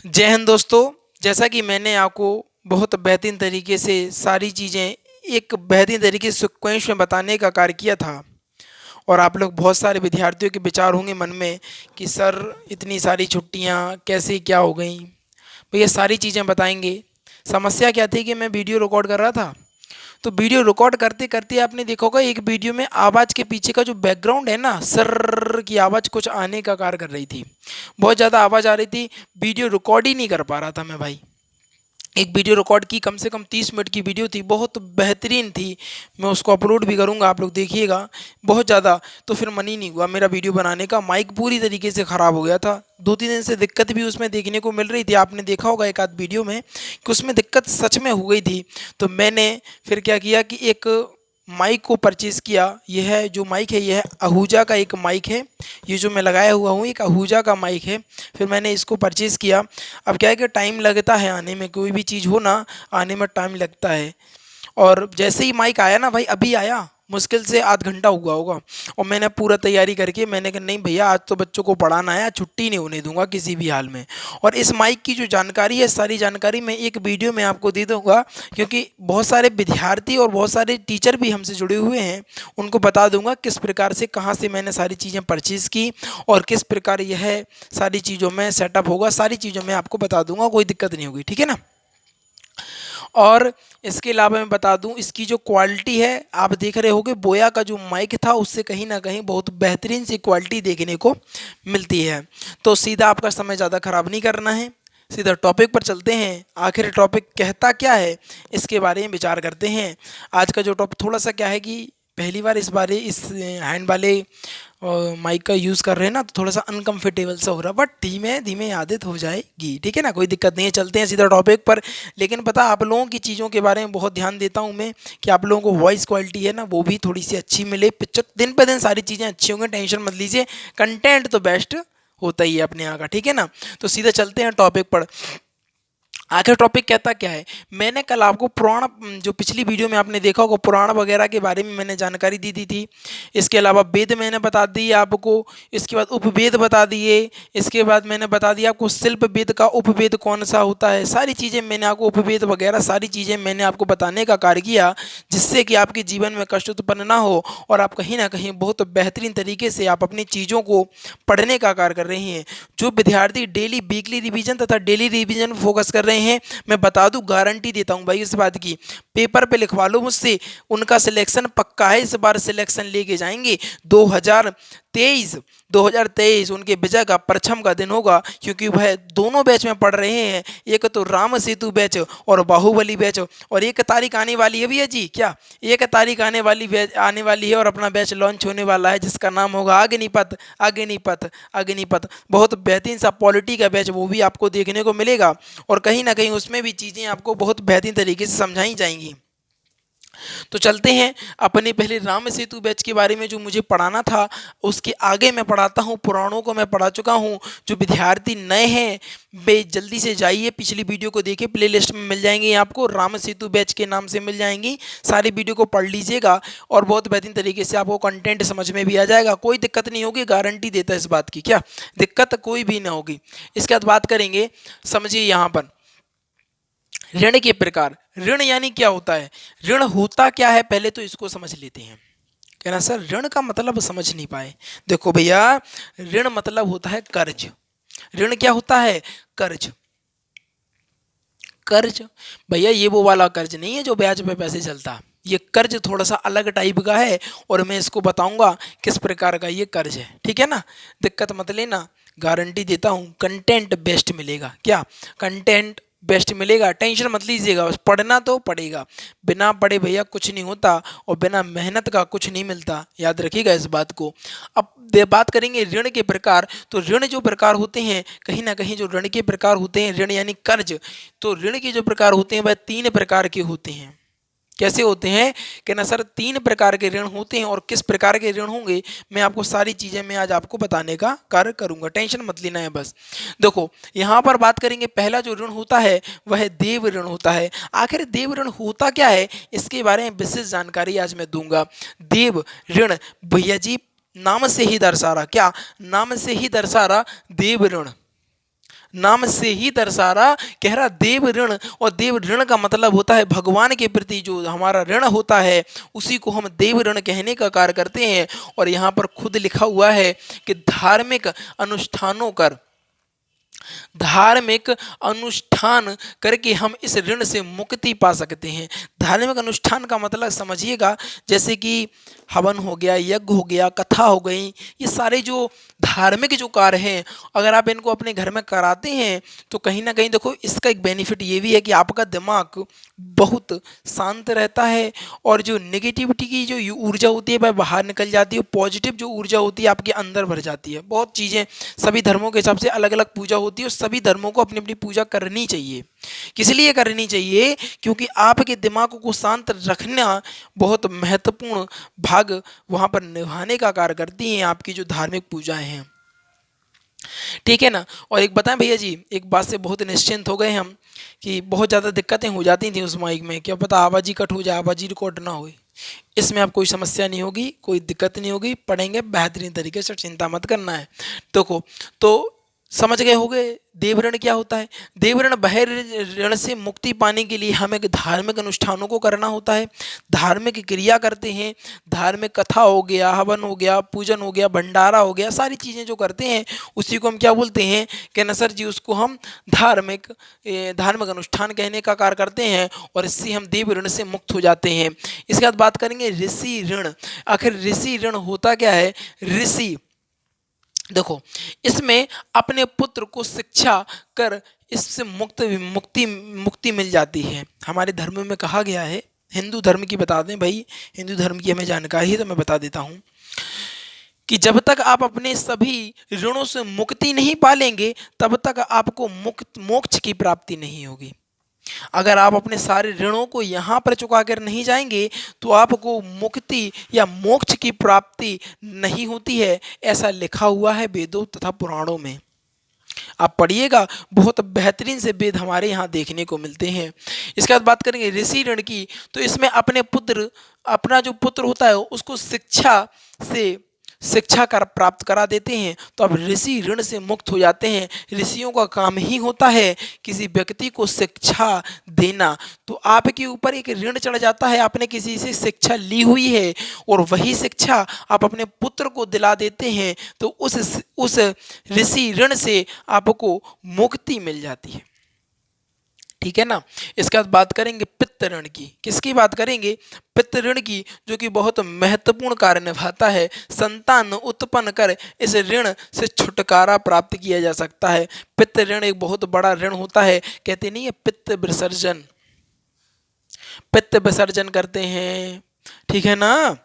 जय हिंद दोस्तों। जैसा कि मैंने आपको बहुत बेहतरीन तरीके से सारी चीज़ें एक बेहतरीन तरीके से सीक्वेंस में बताने का कार्य किया था, और आप लोग बहुत सारे विद्यार्थियों के विचार होंगे मन में कि सर इतनी सारी छुट्टियां कैसे क्या हो गई। भैया सारी चीज़ें बताएंगे। समस्या क्या थी कि मैं वीडियो रिकॉर्ड कर रहा था, तो वीडियो रिकॉर्ड करते करते आपने देखा होगा एक वीडियो में आवाज़ के पीछे का जो बैकग्राउंड है ना, सर की आवाज़ कुछ आने का कार्य कर रही थी। बहुत ज़्यादा आवाज़ आ रही थी, वीडियो रिकॉर्ड ही नहीं कर पा रहा था मैं भाई। एक वीडियो रिकॉर्ड की, कम से कम 30 मिनट की वीडियो थी, बहुत बेहतरीन थी। मैं उसको अपलोड भी करूँगा, आप लोग देखिएगा। बहुत ज़्यादा तो फिर मन ही नहीं हुआ मेरा वीडियो बनाने का। माइक पूरी तरीके से ख़राब हो गया था, 2-3 दिन से दिक्कत भी उसमें देखने को मिल रही थी। आपने देखा होगा एक आध वीडियो में कि उसमें दिक्कत सच में हो गई थी। तो मैंने फिर क्या किया कि एक माइक को परचेज़ किया। यह है जो माइक है, यह आहूजा का एक माइक है। ये जो मैं लगाया हुआ हूँ एक आहूजा का माइक है। फिर मैंने इसको परचेज़ किया। अब क्या है कि टाइम लगता है आने में, कोई भी चीज़ हो ना, आने में टाइम लगता है। और जैसे ही माइक आया ना भाई, अभी आया, मुश्किल से आध घंटा हुआ होगा, और मैंने पूरा तैयारी करके मैंने कहा नहीं भैया आज तो बच्चों को पढ़ाना है, आज छुट्टी नहीं होने दूंगा किसी भी हाल में। और इस माइक की जो जानकारी है, सारी जानकारी मैं एक वीडियो में आपको दे दूंगा, क्योंकि बहुत सारे विद्यार्थी और बहुत सारे टीचर भी हमसे जुड़े हुए हैं। उनको बता दूंगा किस प्रकार से, कहाँ से मैंने सारी चीज़ें परचेज़ की और किस प्रकार यह सारी चीज़ों में सेटअप होगा। सारी चीज़ों में आपको बता दूंगा, कोई दिक्कत नहीं होगी, ठीक है ना। और इसके अलावा मैं बता दूं, इसकी जो क्वालिटी है आप देख रहे होगे, बोया का जो माइक था उससे कहीं ना कहीं बहुत बेहतरीन सी क्वालिटी देखने को मिलती है। तो सीधा आपका समय ज़्यादा ख़राब नहीं करना है, सीधा टॉपिक पर चलते हैं। आखिर टॉपिक कहता क्या है, इसके बारे में विचार करते हैं। आज का जो टॉपिक थोड़ा सा क्या है कि पहली बार इस हैंड वाले माइक का यूज़ कर रहे हैं ना, तो थोड़ा सा अनकंफर्टेबल सा हो रहा, बट धीमे धीमे आदत हो जाएगी, ठीक है ना, कोई दिक्कत नहीं है। चलते हैं सीधा टॉपिक पर। लेकिन पता आप लोगों की चीज़ों के बारे में बहुत ध्यान देता हूँ मैं, कि आप लोगों को वॉइस क्वालिटी है ना वो भी थोड़ी सी अच्छी मिले। पिक्चर दिन पे दिन सारी चीज़ें अच्छी होंगी, टेंशन मत लीजिए। कंटेंट तो बेस्ट होता ही है अपने यहाँ का, ठीक है ना। तो सीधा चलते हैं टॉपिक पर। आखिर टॉपिक कहता क्या है, मैंने कल आपको पुराण, जो पिछली वीडियो में आपने देखा होगा, पुराण वगैरह के बारे में मैंने जानकारी दी थी। इसके अलावा वेद मैंने बता दिए आपको। इसके बाद उपवेद बता दिए। इसके बाद मैंने बता दिया आपको शिल्प वेद का उपवेद कौन सा होता है। सारी चीज़ें मैंने आपको, उपवेद वगैरह सारी चीज़ें मैंने आपको बताने का कार्य किया, जिससे कि आपके जीवन में कष्ट उत्पन्न ना हो, और आप कहीं ना कहीं बहुत बेहतरीन तरीके से आप अपनी चीज़ों को पढ़ने का कार्य कर रहे हैं। जो विद्यार्थी डेली वीकली रिवीजन तथा डेली रिवीजन फोकस कर रहे हैं, मैं बता दूं, गारंटी देता हूं भाई इस बात की, पेपर पे लिखवा लो मुझसे, उनका सिलेक्शन पक्का है। इस बार सिलेक्शन लेके जाएंगे। 2023 2023 उनके विजय का परचम का दिन होगा, क्योंकि वह दोनों बैच में पढ़ रहे हैं, एक तो राम सेतु बैच और बाहुबली बैच। और एक तारीख आने वाली है भैया जी, क्या एक तारीख आने वाली है, और अपना बैच लॉन्च होने वाला है, जिसका नाम होगा अग्निपथ। अग्निपथ अग्निपथ बहुत बेहतरीन सा पॉलिटी का बैच, वो भी आपको देखने को मिलेगा, और कहीं ना कहीं उसमें भी चीज़ें आपको बहुत बेहतरीन तरीके से समझाई जाएंगी। तो चलते हैं अपने पहले राम सेतु बैच के बारे में, जो मुझे पढ़ाना था उसके आगे मैं पढ़ाता हूँ। पुराणों को मैं पढ़ा चुका हूँ। जो विद्यार्थी नए हैं वे जल्दी से जाइए, पिछली वीडियो को देखिए, प्लेलिस्ट में मिल जाएंगी आपको, राम सेतु बैच के नाम से मिल जाएंगी। सारी वीडियो को पढ़ लीजिएगा, और बहुत बेहतरीन तरीके से आपको कंटेंट समझ में भी आ जाएगा। कोई दिक्कत नहीं होगी, गारंटी देता है इस बात की, क्या दिक्कत कोई भी ना होगी। इसके बाद बात करेंगे, समझिए यहाँ पर ऋण के प्रकार। ऋण यानी क्या होता है, ऋण होता क्या है, पहले तो इसको समझ लेते हैं। कहना सर ऋण का मतलब समझ नहीं पाए। देखो भैया, ऋण मतलब होता है कर्ज। ऋण क्या होता है, कर्ज। कर्ज भैया ये वो वाला कर्ज नहीं है जो ब्याज पे पैसे चलता, ये कर्ज थोड़ा सा अलग टाइप का है, और मैं इसको बताऊंगा किस प्रकार का ये कर्ज है, ठीक है ना। दिक्कत मत लेना, गारंटी देता हूँ कंटेंट बेस्ट मिलेगा। क्या कंटेंट बेस्ट मिलेगा, टेंशन मत लीजिएगा, बस पढ़ना तो पड़ेगा। बिना पढ़े भैया कुछ नहीं होता, और बिना मेहनत का कुछ नहीं मिलता, याद रखिएगा इस बात को। अब बात करेंगे ऋण के प्रकार। तो ऋण जो प्रकार होते हैं, कहीं ना कहीं जो ऋण के प्रकार होते हैं, ऋण यानी कर्ज, तो ऋण के जो प्रकार होते हैं वह 3 प्रकार के होते हैं। कैसे होते हैं, कहना सर 3 प्रकार के ऋण होते हैं, और किस प्रकार के ऋण होंगे, मैं आपको सारी चीज़ें मैं आज आपको बताने का कार्य करूंगा, टेंशन मत लेना है बस। देखो यहाँ पर बात करेंगे, पहला जो ऋण होता है वह देव ऋण होता है। आखिर देव ऋण होता क्या है, इसके बारे में विशेष जानकारी आज मैं दूंगा। देव ऋण भैया जी नाम से ही दर्शा रहा, क्या नाम से ही दर्शा रहा, देव ऋण। नाम से ही दर्शा रहा, कह रहा देव ऋण, और देव ऋण का मतलब होता है भगवान के प्रति जो हमारा ऋण होता है उसी को हम देव ऋण कहने का कार्य करते हैं। और यहाँ पर खुद लिखा हुआ है कि धार्मिक अनुष्ठान करके हम इस ऋण से मुक्ति पा सकते हैं। धार्मिक अनुष्ठान का मतलब समझिएगा, जैसे कि हवन हो गया, यज्ञ हो गया, कथा हो गई, ये सारे जो धार्मिक जो कार्य हैं अगर आप इनको अपने घर में कराते हैं तो कहीं ना कहीं देखो इसका एक बेनिफिट ये भी है कि आपका दिमाग बहुत शांत रहता है और जो नेगेटिविटी की जो ऊर्जा होती है वह बाहर निकल जाती है, पॉजिटिव जो ऊर्जा होती है आपके अंदर भर जाती है। बहुत चीज़ें सभी धर्मों के हिसाब से अलग अलग पूजा होती है और सभी धर्मों को अपनी अपनी पूजा करनी चाहिए। किस लिए करनी चाहिए? क्योंकि आपके दिमाग को शांत रखना बहुत महत्वपूर्ण भाग वहाँ पर निभाने का कार्य करती हैं आपकी जो धार्मिक पूजाएं हैं। ठीक है ना। और एक बताएं भैया जी, एक बात से बहुत निश्चिंत हो गए हम कि बहुत ज़्यादा दिक्कतें हो जाती थी उस माइक में, क्या पता आवाज़ ही कट हो जाए, आवाज़ ही रिकॉर्ड ना हो। इसमें आप कोई समस्या नहीं होगी, कोई दिक्कत नहीं होगी, पढ़ेंगे बेहतरीन तरीके से, चिंता मत करना है। देखो तो समझ गए होगे देव ऋण क्या होता है। देव ऋण बाह्य ऋण से मुक्ति पाने के लिए हमें धार्मिक अनुष्ठानों को करना होता है, धार्मिक क्रिया करते हैं, धार्मिक कथा हो गया, हवन हो गया, पूजन हो गया, भंडारा हो गया, सारी चीज़ें जो करते हैं उसी को हम क्या बोलते हैं कि न सर जी उसको हम धार्मिक अनुष्ठान कहने का कार्य करते हैं और इससे हम देव ऋण से मुक्त हो जाते हैं। इसके बाद बात करेंगे ऋषि ऋण। आखिर ऋषि ऋण होता क्या है? ऋषि देखो इसमें अपने पुत्र को शिक्षा कर इससे मुक्ति मिल जाती है। हमारे धर्म में कहा गया है, हिंदू धर्म की बता दें भाई, हिंदू धर्म की हमें जानकारी है तो मैं बता देता हूँ कि जब तक आप अपने सभी ऋणों से मुक्ति नहीं पालेंगे तब तक आपको मोक्ष की प्राप्ति नहीं होगी। अगर आप अपने सारे ऋणों को यहाँ पर चुका कर नहीं जाएंगे तो आपको मुक्ति या मोक्ष की प्राप्ति नहीं होती है, ऐसा लिखा हुआ है वेदों तथा पुराणों में। आप पढ़िएगा, बहुत बेहतरीन से वेद हमारे यहाँ देखने को मिलते हैं। इसके बाद बात करेंगे ऋषि ऋण की, तो इसमें अपना जो पुत्र होता है उसको शिक्षा कर प्राप्त करा देते हैं तो अब ऋषि ऋण से मुक्त हो जाते हैं। ऋषियों का काम ही होता है किसी व्यक्ति को शिक्षा देना। तो आपके ऊपर एक ऋण चढ़ जाता है, आपने किसी से शिक्षा ली हुई है और वही शिक्षा आप अपने पुत्र को दिला देते हैं तो उस ऋषि ऋण से आपको मुक्ति मिल जाती है। ठीक है ना। इसके बाद बात करेंगे पित्त ऋण की। किसकी बात करेंगे? पित्त ऋण की, जो कि बहुत महत्वपूर्ण कार्य निभाता है। संतान उत्पन्न कर इस ऋण से छुटकारा प्राप्त किया जा सकता है। पित्त ऋण एक बहुत बड़ा ऋण होता है, कहते नहीं है पित्त विसर्जन करते हैं, ठीक है ना,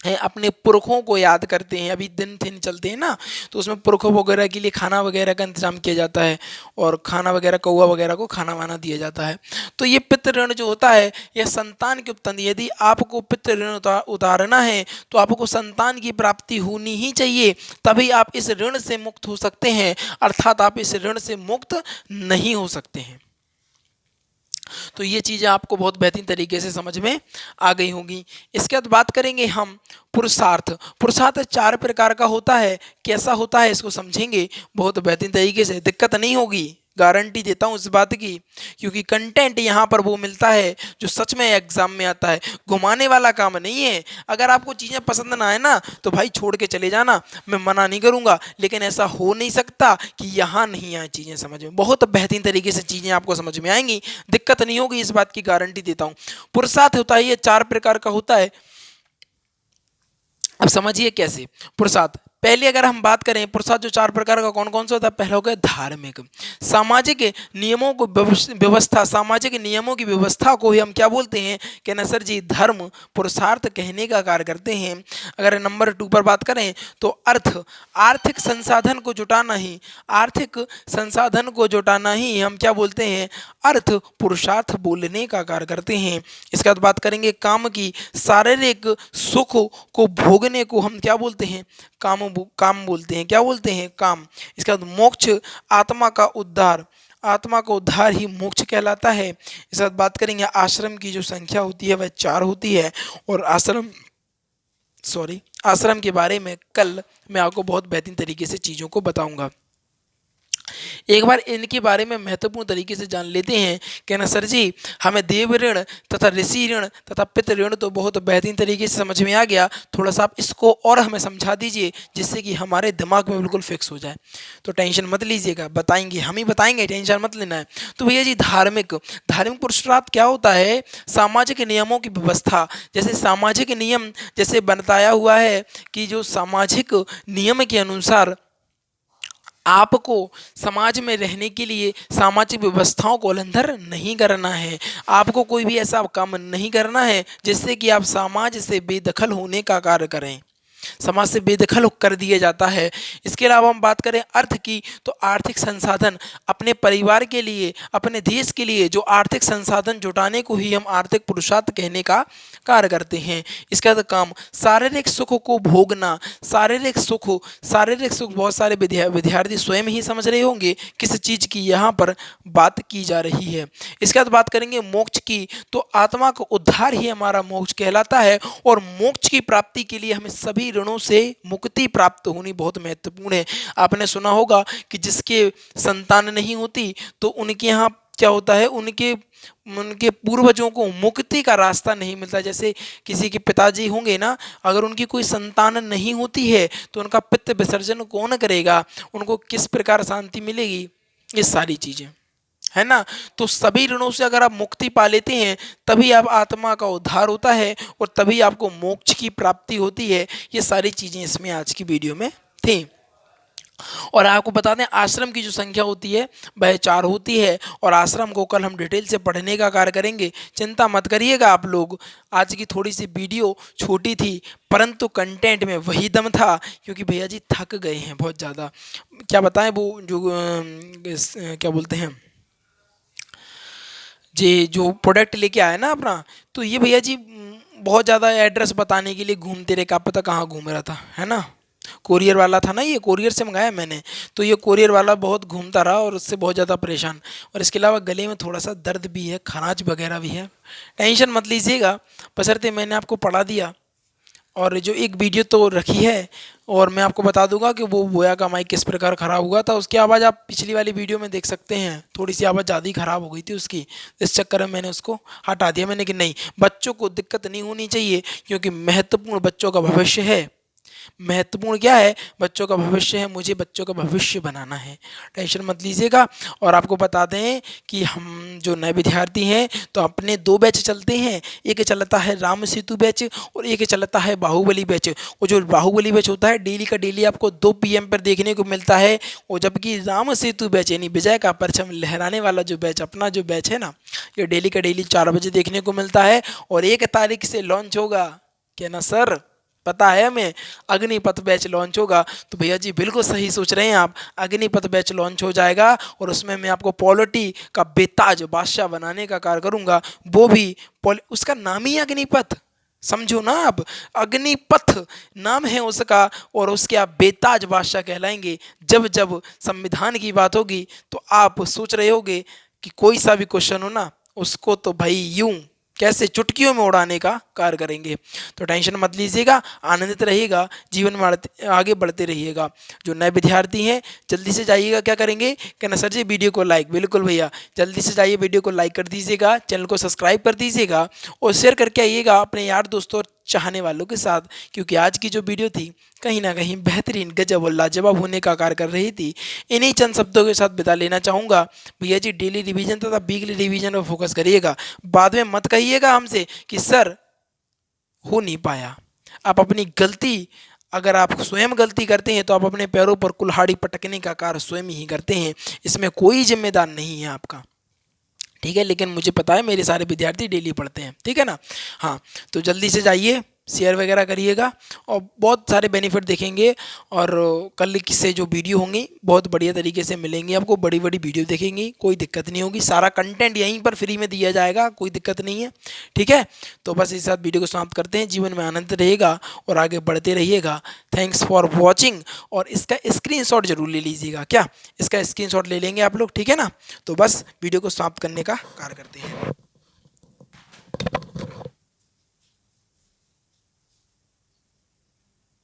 अपने पुरखों को याद करते हैं। अभी दिन थिन चलते हैं ना तो उसमें पुरखों वगैरह के लिए खाना वगैरह का इंतजाम किया जाता है और खाना वगैरह कौवा वगैरह को खाना वाना दिया जाता है। तो ये पितृ ऋण जो होता है यह संतान के उत्पन्न, यदि आपको पितृ ऋण उतारना है तो आपको संतान की प्राप्ति होनी ही चाहिए, तभी आप इस ऋण से मुक्त हो सकते हैं, अर्थात आप इस ऋण से मुक्त नहीं हो सकते हैं। तो ये चीज़ें आपको बहुत बेहतरीन तरीके से समझ में आ गई होंगी। इसके बाद बात करेंगे हम पुरुषार्थ। पुरुषार्थ 4 प्रकार का होता है। कैसा होता है इसको समझेंगे बहुत बेहतरीन तरीके से, दिक्कत नहीं होगी, गारंटी देता हूँ इस बात की, क्योंकि कंटेंट यहाँ पर वो मिलता है जो सच में एग्जाम में आता है, घुमाने वाला काम नहीं है। अगर आपको चीज़ें पसंद ना आए ना तो भाई छोड़ के चले जाना, मैं मना नहीं करूँगा, लेकिन ऐसा हो नहीं सकता कि यहाँ नहीं आए चीज़ें समझ में। बहुत बेहतरीन तरीके से चीज़ें आपको समझ में आएंगी, दिक्कत नहीं होगी, इस बात की गारंटी देता हूँ। पुरुषार्थ होता है ये 4 प्रकार का होता है। अब समझिए कैसे पुरुषार्थ। पहले अगर हम बात करें पुरुषार्थ जो 4 प्रकार का कौन कौन सा होता है, पहला हो गया धार्मिक। सामाजिक नियमों को व्यवस्था, सामाजिक नियमों की व्यवस्था को ही हम क्या बोलते हैं कि न सर जी धर्म पुरुषार्थ कहने का कार्य करते हैं। अगर नंबर 2 पर बात करें तो आर्थिक संसाधन को जुटाना ही, आर्थिक संसाधन को जुटाना ही हम क्या बोलते हैं, अर्थ पुरुषार्थ बोलने का कार्य करते हैं। इसके बाद बात करेंगे काम की, शारीरिक सुख को भोगने को हम क्या बोलते हैं, काम बोलते हैं, क्या बोलते हैं, काम। इसके बाद मोक्ष, आत्मा का उद्धार ही मोक्ष कहलाता है। इसके बाद बात करेंगे आश्रम की जो संख्या होती है वह 4 होती है और आश्रम के बारे में कल मैं आपको बहुत बेहतरीन तरीके से चीज़ों को बताऊंगा। एक बार इनके बारे में महत्वपूर्ण तरीके से जान लेते हैं। कहना सर जी हमें देव ऋण तथा ऋषि ऋण तथा पितृ ऋण तो बहुत बेहतरीन तरीके से समझ में आ गया, थोड़ा सा आप इसको और हमें समझा दीजिए जिससे कि हमारे दिमाग में बिल्कुल फिक्स हो जाए। तो टेंशन मत लीजिएगा, बताएंगे, हम ही बताएंगे, टेंशन मत लेना है। तो भैया जी धार्मिक धार्मिक पुरुषार्थ क्या होता है? सामाजिक नियमों की व्यवस्था। जैसे सामाजिक नियम जैसे बताया हुआ है कि जो सामाजिक नियम के अनुसार आपको समाज में रहने के लिए सामाजिक व्यवस्थाओं को उल्लंघन नहीं करना है। आपको कोई भी ऐसा काम नहीं करना है जिससे कि आप समाज से बेदखल होने का कार्य करें, समाज से बेदखल कर दिया जाता है। इसके अलावा हम बात करें अर्थ की, तो आर्थिक संसाधन अपने परिवार के लिए, अपने देश के लिए जो आर्थिक संसाधन जुटाने को ही हम आर्थिक पुरुषार्थ कहने का कार्य करते हैं। इसका तो काम शारीरिक सुख को भोगना, शारीरिक सुख बहुत सारे विद्यार्थी स्वयं ही समझ रहे होंगे किस चीज़ की यहाँ पर बात की जा रही है। इसके बाद बात करेंगे मोक्ष की, तो आत्मा का उद्धार ही हमारा मोक्ष कहलाता है और मोक्ष की प्राप्ति के लिए हमें सभी ऋणों से मुक्ति प्राप्त होनी बहुत महत्वपूर्ण है। आपने सुना होगा कि जिसके संतान नहीं होती तो उनके यहाँ क्या होता है, उनके उनके पूर्वजों को मुक्ति का रास्ता नहीं मिलता। जैसे किसी के पिताजी होंगे ना, अगर उनकी कोई संतान नहीं होती है तो उनका पितृ विसर्जन कौन करेगा, उनको किस प्रकार शांति मिलेगी, ये सारी चीज़ें है ना। तो सभी ऋणों से अगर आप मुक्ति पा लेते हैं तभी आप आत्मा का उद्धार होता है और तभी आपको मोक्ष की प्राप्ति होती है। ये सारी चीज़ें इसमें आज की वीडियो में थी। और आपको बता दें आश्रम की जो संख्या होती है वह 4 होती है और आश्रम को कल हम डिटेल से पढ़ने का कार्य करेंगे, चिंता मत करिएगा आप लोग। आज की थोड़ी सी वीडियो छोटी थी परंतु कंटेंट में वही दम था, क्योंकि भैया जी थक गए हैं बहुत ज़्यादा। क्या बताएं वो जो क्या बोलते हैं जी, जो प्रोडक्ट लेके आया ना अपना, तो ये भैया जी बहुत ज़्यादा एड्रेस बताने के लिए घूमते रहे, क्या पता कहाँ घूम रहा था, है ना। कोरियर वाला था ना, ये कोरियर से मंगाया मैंने, तो ये कोरियर वाला बहुत घूमता रहा और उससे बहुत ज़्यादा परेशान। और इसके अलावा गले में थोड़ा सा दर्द भी है, खरांच वगैरह भी है, टेंशन मत लीजिएगा, बशर्ते मैंने आपको पढ़ा दिया। और जो एक वीडियो तो रखी है और मैं आपको बता दूंगा कि वो बोया का माइक किस प्रकार ख़राब हुआ था, उसकी आवाज़ आप पिछली वाली वीडियो में देख सकते हैं, थोड़ी सी आवाज़ ज़्यादा ही ख़राब हो गई थी उसकी, इस चक्कर में मैंने उसको हटा दिया। मैंने कि नहीं, बच्चों को दिक्कत नहीं होनी चाहिए क्योंकि महत्वपूर्ण बच्चों का भविष्य है। महत्वपूर्ण क्या है, बच्चों का भविष्य है, मुझे बच्चों का भविष्य बनाना है, टेंशन मत लीजिएगा। और आपको बता दें कि हम जो नए विद्यार्थी हैं तो अपने 2 बैच चलते हैं, एक चलता है राम सेतु बैच और एक चलता है बाहुबली बैच। और जो बाहुबली बैच होता है डेली का डेली आपको 2 PM पर देखने को मिलता है, और जबकि राम सेतु बैच यानी विजय का परचम लहराने वाला जो बैच, अपना जो बैच है ना, ये डेली का डेली 4 बजे देखने को मिलता है और 1 तारीख से लॉन्च होगा। क्या ना सर, पता है हमें, अग्निपथ बैच लॉन्च होगा। तो भैया जी बिल्कुल सही सोच रहे हैं आप, अग्निपथ बैच लॉन्च हो जाएगा और उसमें मैं आपको पॉलिटी का बेताज बादशाह बनाने का कार्य करूंगा। वो भी उसका नाम ही अग्निपथ, समझो ना आप, अग्निपथ नाम है उसका और उसके आप बेताज बादशाह कहलाएंगे। जब जब संविधान की बात होगी तो आप सोच रहे होगे कि कोई सा भी क्वेश्चन हो ना, उसको तो भाई यूं कैसे चुटकियों में उड़ाने का कार्य करेंगे। तो टेंशन मत लीजिएगा, आनंदित रहिएगा, जीवन में आगे बढ़ते रहिएगा। जो नए विद्यार्थी हैं जल्दी से जाइएगा, क्या करेंगे कहना सर जी वीडियो को लाइक, बिल्कुल भैया जल्दी से जाइए वीडियो को लाइक कर दीजिएगा, चैनल को सब्सक्राइब कर दीजिएगा और शेयर करके आइएगा अपने यार दोस्तों और चाहने वालों के साथ, क्योंकि आज की जो वीडियो थी कहीं ना कहीं बेहतरीन, गजब और लाजवाब होने का कार्य कर रही थी। इन्हीं चंद शब्दों के साथ बिता लेना चाहूँगा। भैया जी डेली रिवीजन तथा वीकली रिवीजन पर फोकस करिएगा, बाद में मत कहिएगा हमसे कि सर हो नहीं पाया। आप अपनी गलती, अगर आप स्वयं गलती करते हैं तो आप अपने पैरों पर कुल्हाड़ी पटकने का कार्य स्वयं ही करते हैं, इसमें कोई जिम्मेदार नहीं है आपका, ठीक है। लेकिन मुझे पता है मेरे सारे विद्यार्थी डेली पढ़ते हैं, ठीक है ना। हाँ, तो जल्दी से जाइए, शेयर वगैरह करिएगा और बहुत सारे बेनिफिट देखेंगे। और कल से जो वीडियो होंगी बहुत बढ़िया तरीके से मिलेंगी आपको, बड़ी बड़ी वीडियो देखेंगी, कोई दिक्कत नहीं होगी, सारा कंटेंट यहीं पर फ्री में दिया जाएगा, कोई दिक्कत नहीं है, ठीक है। तो बस इस साथ वीडियो को समाप्त करते हैं, जीवन में आनंद रहेगा और आगे बढ़ते रहिएगा। Thanks for watching. और इसका स्क्रीनशॉट जरूर ले लीजिएगा, क्या इसका स्क्रीनशॉट ले लेंगे आप लोग, ठीक है ना। तो बस वीडियो को समाप्त करने का कार्य करते हैं।